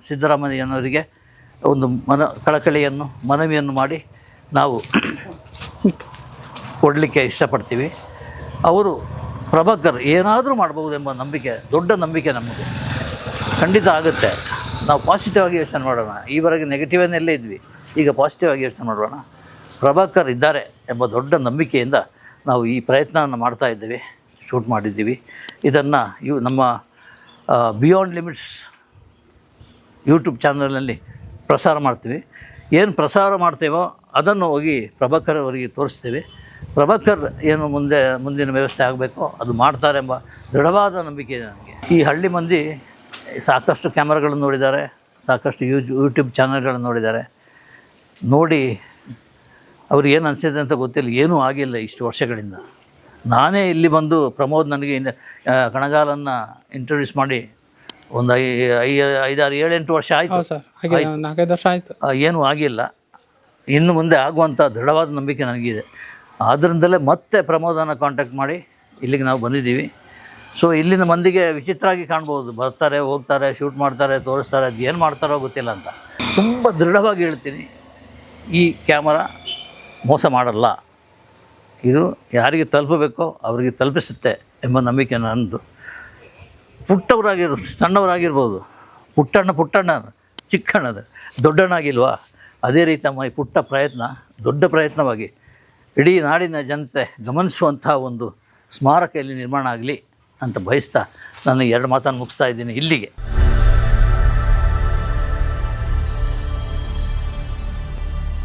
ಸಿದ್ದರಾಮಯ್ಯನವರಿಗೆ ಒಂದು ಮನವಿಯನ್ನು ಮಾಡಿ ನಾವು ಕೊಡಲಿಕ್ಕೆ ಇಷ್ಟಪಡ್ತೀವಿ. ಅವರು ಪ್ರಭಾಕರ್ ಏನಾದರೂ ಮಾಡ್ಬೋದೆಂಬ ನಂಬಿಕೆ, ದೊಡ್ಡ ನಂಬಿಕೆ ನಮಗೆ ಖಂಡಿತ ಆಗುತ್ತೆ. ನಾವು ಪಾಸಿಟಿವ್ ಆಗಿ ಯೋಚನೆ ಮಾಡೋಣ. ಈವರೆಗೆ ನೆಗೆಟಿವನ್ನೆಲ್ಲೇ ಇದ್ವಿ, ಈಗ ಪಾಸಿಟಿವ್ ಆಗಿ ಯೋಚನೆ ಮಾಡೋಣ. ಪ್ರಭಾಕರ್ ಇದ್ದಾರೆ ಎಂಬ ದೊಡ್ಡ ನಂಬಿಕೆಯಿಂದ ನಾವು ಈ ಪ್ರಯತ್ನವನ್ನು ಮಾಡ್ತಾ ಇದ್ದೀವಿ, ಶೂಟ್ ಮಾಡಿದ್ದೀವಿ. ಇದನ್ನು ನಮ್ಮ ಬಿಯಾಂಡ್ ಲಿಮಿಟ್ಸ್ ಯೂಟ್ಯೂಬ್ ಚಾನಲ್ನಲ್ಲಿ ಪ್ರಸಾರ ಮಾಡ್ತೀವಿ. ಏನು ಪ್ರಸಾರ ಮಾಡ್ತೇವೋ ಅದನ್ನು ಹೋಗಿ ಪ್ರಭಾಕರ್ ಅವರಿಗೆ ತೋರಿಸ್ತೀವಿ. ಪ್ರಭಾಕರ್ ಏನು ಮುಂದಿನ ವ್ಯವಸ್ಥೆ ಆಗಬೇಕೋ ಅದು ಮಾಡ್ತಾರೆ ಎಂಬ ದೃಢವಾದ ನಂಬಿಕೆ ಇದೆ ನನಗೆ. ಈ ಹಳ್ಳಿ ಮಂದಿ ಸಾಕಷ್ಟು ಕ್ಯಾಮ್ರಾಗಳನ್ನು ನೋಡಿದ್ದಾರೆ, ಸಾಕಷ್ಟು ಯೂಟ್ಯೂಬ್ ಚಾನಲ್ಗಳನ್ನು ನೋಡಿದ್ದಾರೆ. ನೋಡಿ ಅವ್ರಿಗೆ ಏನು ಅನಿಸಿದೆ ಅಂತ ಗೊತ್ತಿಲ್ಲ. ಏನೂ ಆಗಿಲ್ಲ ಇಷ್ಟು ವರ್ಷಗಳಿಂದ. ನಾನೇ ಇಲ್ಲಿ ಬಂದು ಪ್ರಮೋದ್ ನನಗೆ ಕಣಗಾಲನ್ನು ಇಂಟ್ರೊಡ್ಯೂಸ್ ಮಾಡಿ ಒಂದು 5-6-7-8 ವರ್ಷ ಆಯಿತು. 4-5 ವರ್ಷ ಆಯಿತು. ಏನೂ ಆಗಿಲ್ಲ. ಇನ್ನು ಮುಂದೆ ಆಗುವಂಥ ದೃಢವಾದ ನಂಬಿಕೆ ನನಗಿದೆ. ಆದ್ದರಿಂದಲೇ ಮತ್ತೆ ಪ್ರಮೋದನ್ನು ಕಾಂಟ್ಯಾಕ್ಟ್ ಮಾಡಿ ಇಲ್ಲಿಗೆ ನಾವು ಬಂದಿದ್ದೀವಿ. ಸೊ ಇಲ್ಲಿನ ಮಂದಿಗೆ ವಿಚಿತ್ರ ಆಗಿ ಕಾಣ್ಬೋದು, ಬರ್ತಾರೆ ಹೋಗ್ತಾರೆ, ಶೂಟ್ ಮಾಡ್ತಾರೆ, ತೋರಿಸ್ತಾರೆ, ಅದು ಏನು ಮಾಡ್ತಾರೋ ಗೊತ್ತಿಲ್ಲ ಅಂತ. ತುಂಬ ದೃಢವಾಗಿ ಹೇಳ್ತೀನಿ, ಈ ಕ್ಯಾಮರಾ ಮೋಸ ಮಾಡಲ್ಲ. ಇದು ಯಾರಿಗೆ ತಲುಪಬೇಕೋ ಅವರಿಗೆ ತಲುಪಿಸುತ್ತೆ ಎಂಬ ನಂಬಿಕೆ ನನ್ನದು. ಸಣ್ಣವರಾಗಿರ್ಬೋದು, ಪುಟ್ಟಣ್ಣ ಚಿಕ್ಕಣ್ಣದ ದೊಡ್ಡಣ್ಣಾಗಿಲ್ವಾ, ಅದೇ ರೀತಿ ನಮ್ಮ ಈ ಪುಟ್ಟ ಪ್ರಯತ್ನ ದೊಡ್ಡ ಪ್ರಯತ್ನವಾಗಿ ಇಡೀ ನಾಡಿನ ಜನತೆ ಗಮನಿಸುವಂಥ ಒಂದು ಸ್ಮಾರಕ ಇಲ್ಲಿ ನಿರ್ಮಾಣ ಆಗಲಿ ಅಂತ ಬಯಸ್ತಾ ನಾನು 2 ಮಾತನ್ನು ಮುಗಿಸ್ತಾ ಇದ್ದೀನಿ ಇಲ್ಲಿಗೆ.